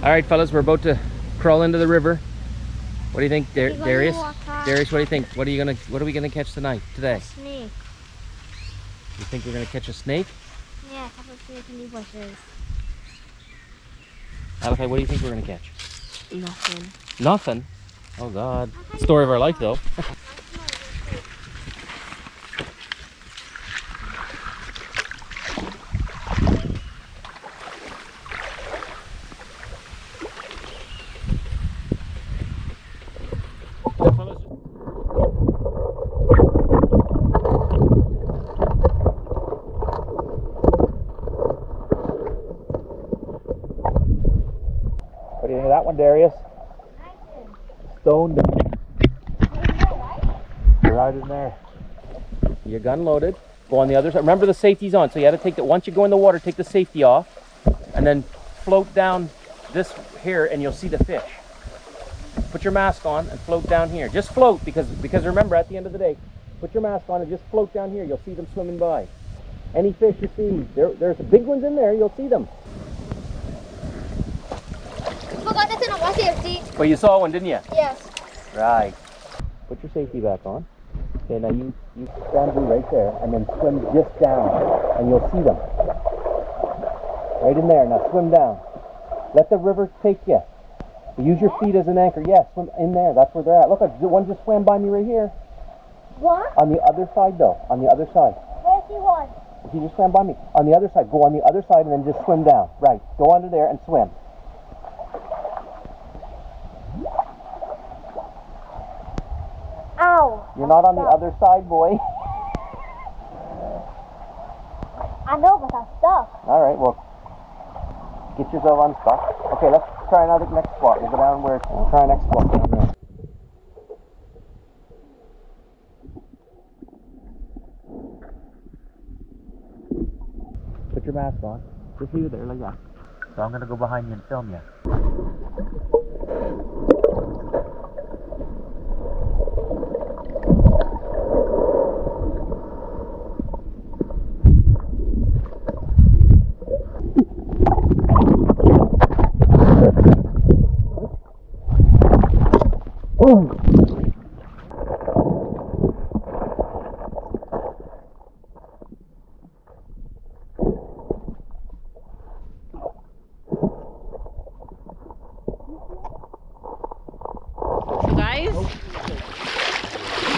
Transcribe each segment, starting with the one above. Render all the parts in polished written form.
All right, fellas, we're about to crawl into the river. What do you think, Darius? Darius, what do you think? What are we gonna catch today? A snake. You think we're gonna catch a snake? Yeah, a couple of snakes in the bushes. Malachi, what do you think we're gonna catch? Nothing. Nothing? Oh God. Story of our life, though. What do you think of that one, Darius? Stoned. You're right in there. Your gun loaded. Go on the other side. Remember the safety's on, so you got to take the. Once you go in the water, take the safety off, and then float down this here, and you'll see the fish. Put your mask on and float down here. Just float because remember, at the end of the day, put your mask on and just float down here. You'll see them swimming by. Any fish you see, there's big ones in there. You'll see them. Forgot to turn off my safety. Well, you saw one, didn't you? Yes. Right. Put your safety back on. Okay, now you bamboo right there, and then swim just down, and you'll see them. Right in there. Now swim down. Let the river take you. Use your feet as an anchor. Yes, swim in there. That's where they're at. Look, one just swam by me right here. What? On the other side, though. On the other side. Where's the one? He just swam by me. On the other side. Go on the other side and then just swim down. Right. Go under there and swim. Ow. You're not on the other side, boy. I know, but I'm stuck. All right, well, get yourself unstuck. Okay, let's try another next spot. We'll go down where. We'll try next spot down there. Put your mask on. Just leave it there like that. So I'm gonna go behind you and film you.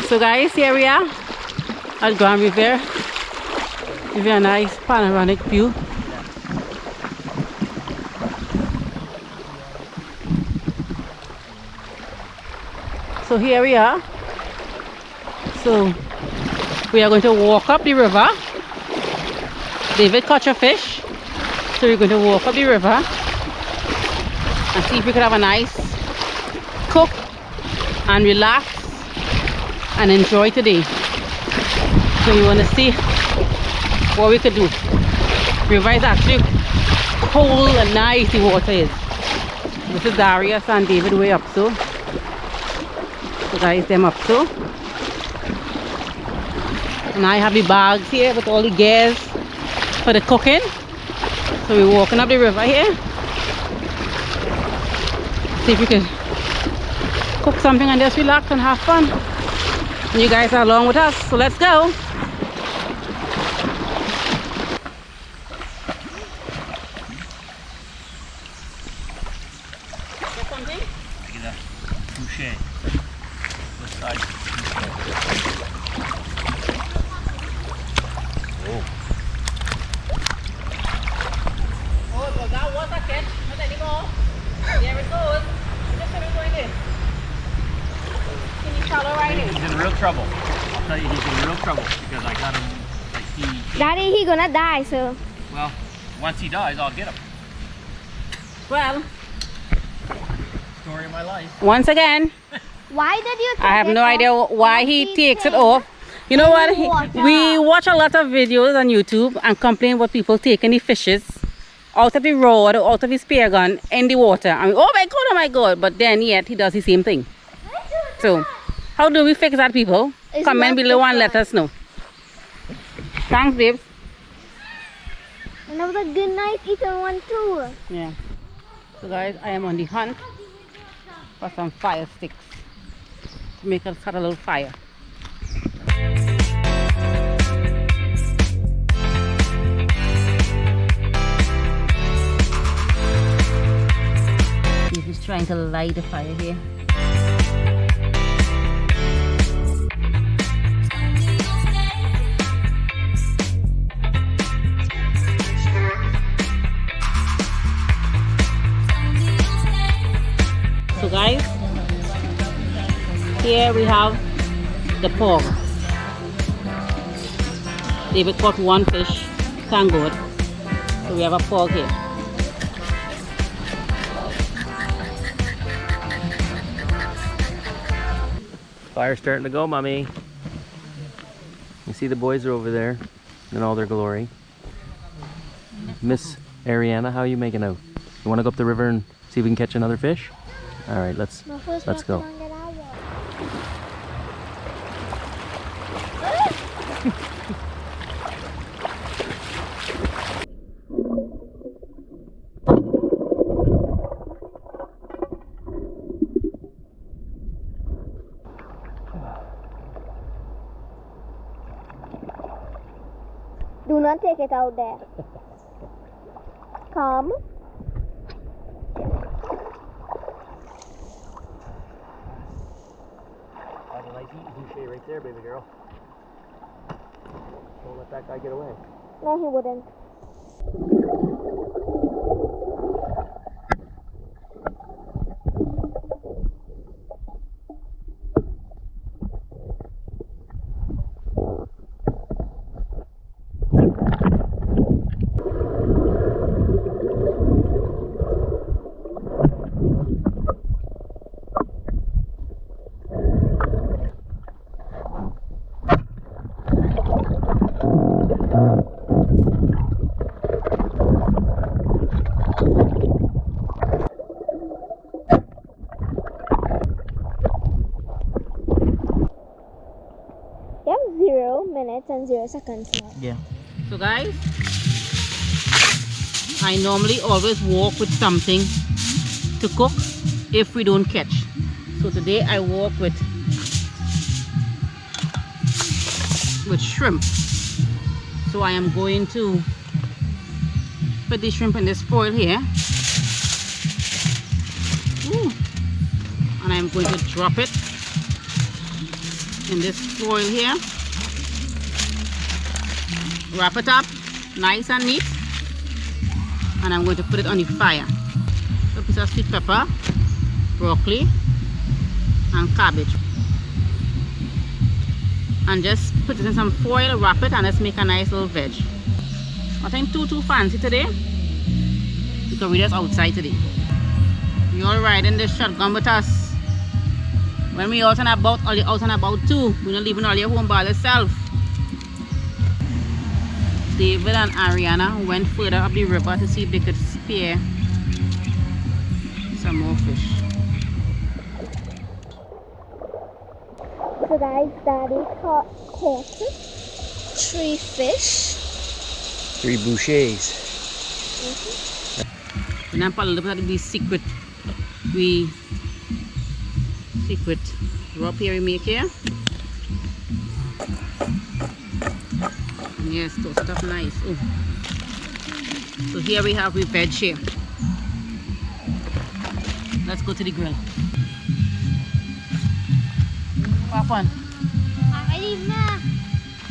So guys, here we are at Grande Riviere. Give you a nice panoramic view. So here we are. So we are going to walk up the river. David caught a fish. So we're going to walk up the river and see if we could have a nice cook and relax and enjoy today. So you want to see what we could do. River is actually cold and nice, the water is. This is Darius and David way up so. So guys, them up so. And I have the bags here with all the gears for the cooking. So we're walking up the river here. See if we can cook something and just relax and have fun. And you guys are along with us, so let's go. Got something? Look at that. Touché. This side. Oh. Oh, well, that was a catch. Not anymore. There it goes. Just let me go in there. Can you follow right in? He's in real trouble. I'll tell you, he's in real trouble because I got him. Like Daddy, he gonna die, so. Well, once he dies, I'll get him. Well, Story of my life. once again, Why did you take I have it no off? idea why he takes it off. You know what? We watch a lot of videos on YouTube and complain about people taking the fishes out of the rod or out of his spear gun in the water. I mean, oh my god, but then yet he does the same thing. So, how do we fix that, people? It's Comment not below and different. let us know. Thanks, babes. And that was a good night eating one too. Yeah. So guys, I am on the hunt for some fire sticks to make us start a little fire. He's trying to light the fire here. So guys, here we have the pork. David caught one fish, thank God. So we have a pork here. Fire's starting to go, mommy. You see the boys are over there in all their glory. Miss Arianna, how are you making out? You want to go up the river and see if we can catch another fish? All right, let's go. Do not take it out there. Come. That's a nice eating boucher right there, baby girl. Don't let that guy get away. No, he wouldn't. You have 0 minutes and 0 seconds now. Yeah. So guys, I normally always walk with something to cook if we don't catch. So today I walk with shrimp. So I am going to put the shrimp in this foil here. Ooh. And I'm going to drop it in this foil here. Wrap it up nice and neat. And I'm going to put it on the fire. A piece of sweet pepper, broccoli, and cabbage. And just put it in some foil, wrap it, and let's make a nice little veg. Nothing too fancy today, because we're just outside today. We all riding this shotgun with us. When we out and about, all you out and about too. We're not leaving all your home by yourself. David and Arianna went further up the river to see if they could spear some more fish. So guys, Daddy caught 3 fish. 3 bouchers. And I'm a little bit of the secret rub here we make here. Yes, toast it up nice. Oh. So here we have the veg here. Let's go to the grill. Papa, I need more.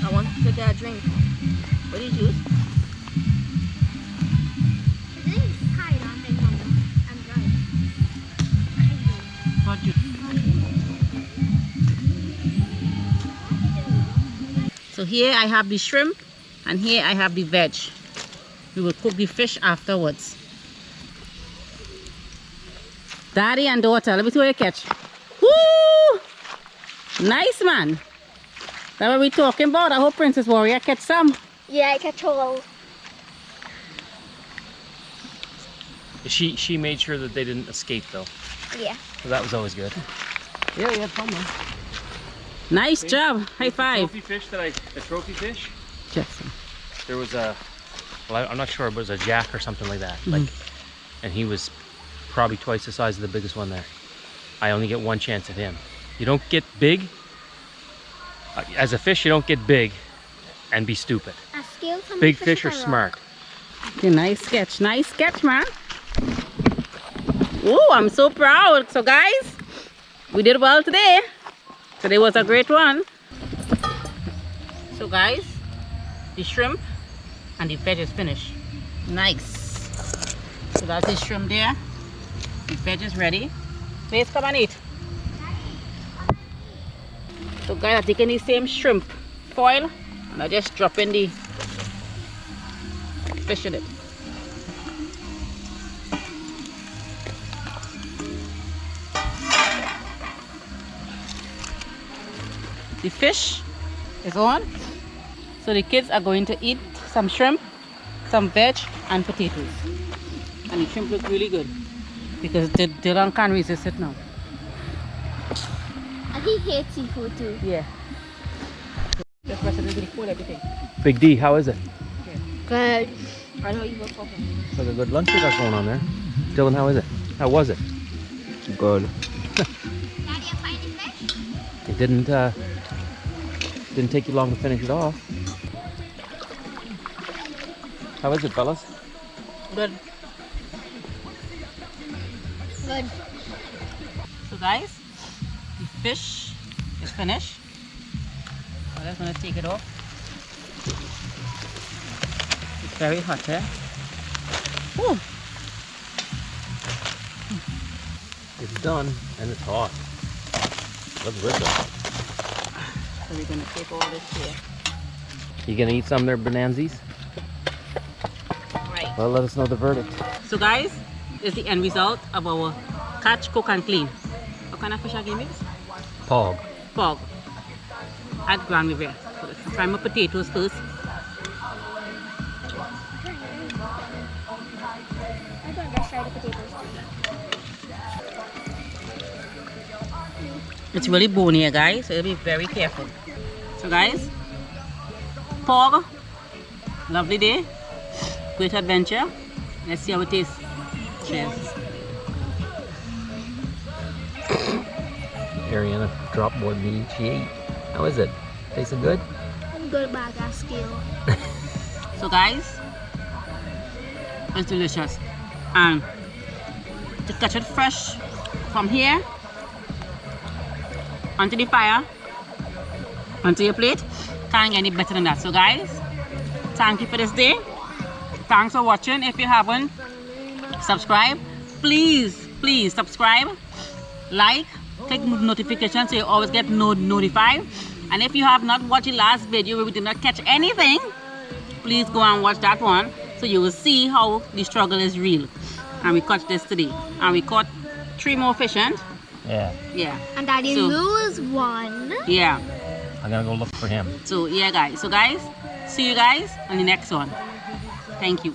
I want to get a drink. What did you use? This is tight on the mama. I'm dry. What you? So here I have the shrimp and here I have the veg. We will cook the fish afterwards. Daddy and daughter, let me see what you catch. Woo! Nice, man. That's what we're talking about. I hope Princess Warrior catch some. Yeah, I catch all. She made sure that they didn't escape though. Yeah. So that was always good. Yeah, you had fun, man. Nice job. High five. The trophy fish. Yes. There was a, well, I'm not sure, but it was a jack or something like that. Like, and he was probably twice the size of the biggest one there. I only get one chance at him. You don't get big. As a fish, you don't get big and be stupid. A scale from Big fish are smart. Okay, nice sketch, man. Oh, I'm so proud. So guys, we did well today. Today was a great one. So guys, the shrimp and the veg is finished. Nice. So that's the shrimp there. The veg is ready. Please come and eat. So guys, I'm taking the same shrimp foil and I just drop in the fish in it. The fish is on. So the kids are going to eat some shrimp, some veg and potatoes. And the shrimp looks really good because Dylan can't resist it now. And he hates seafood too. Yeah. Just rest of the food, everything. Big D, how is it? Good. I know you were cooking. It's like a good lunch we got going on there. Dylan, how is it? How was it? Good. Daddy, I'm finding fish. It didn't take you long to finish it off. How is it, fellas? Good. Good. So guys, the fish is finished. I'm just going to take it off. It's very hot here. Ooh. It's done and it's hot. Let's rip it. So we're going to take all this here. You gonna eat some of their bonanzas? Right. Well, let us know the verdict. So guys, is the end result of our catch, cook and clean. What kind of fish I gave it? Pog. Pog. At Grande Riviere. So let's try my potatoes first. I'm going to try the potatoes. It's really bony here, guys, so be very careful. So guys, pog, lovely day, great adventure. Let's see how it tastes. Cheers. Arianna dropped more than she ate. How is it? Tasting good? I'm good bag of scale. So guys, it's delicious. And to catch it fresh from here onto the fire, onto your plate, can't get any better than that. So guys, thank you for this day. Thanks for watching. If you haven't subscribed, please subscribe, like, click notification so you always get notified. And if you have not watched the last video where we did not catch anything, please go and watch that one so you will see how the struggle is real. And we caught this today, and we caught 3 more fish, and Yeah. And Daddy So- lose one. yeah. I'm gonna go look for him. So yeah guys, see you guys on the next one. Thank you.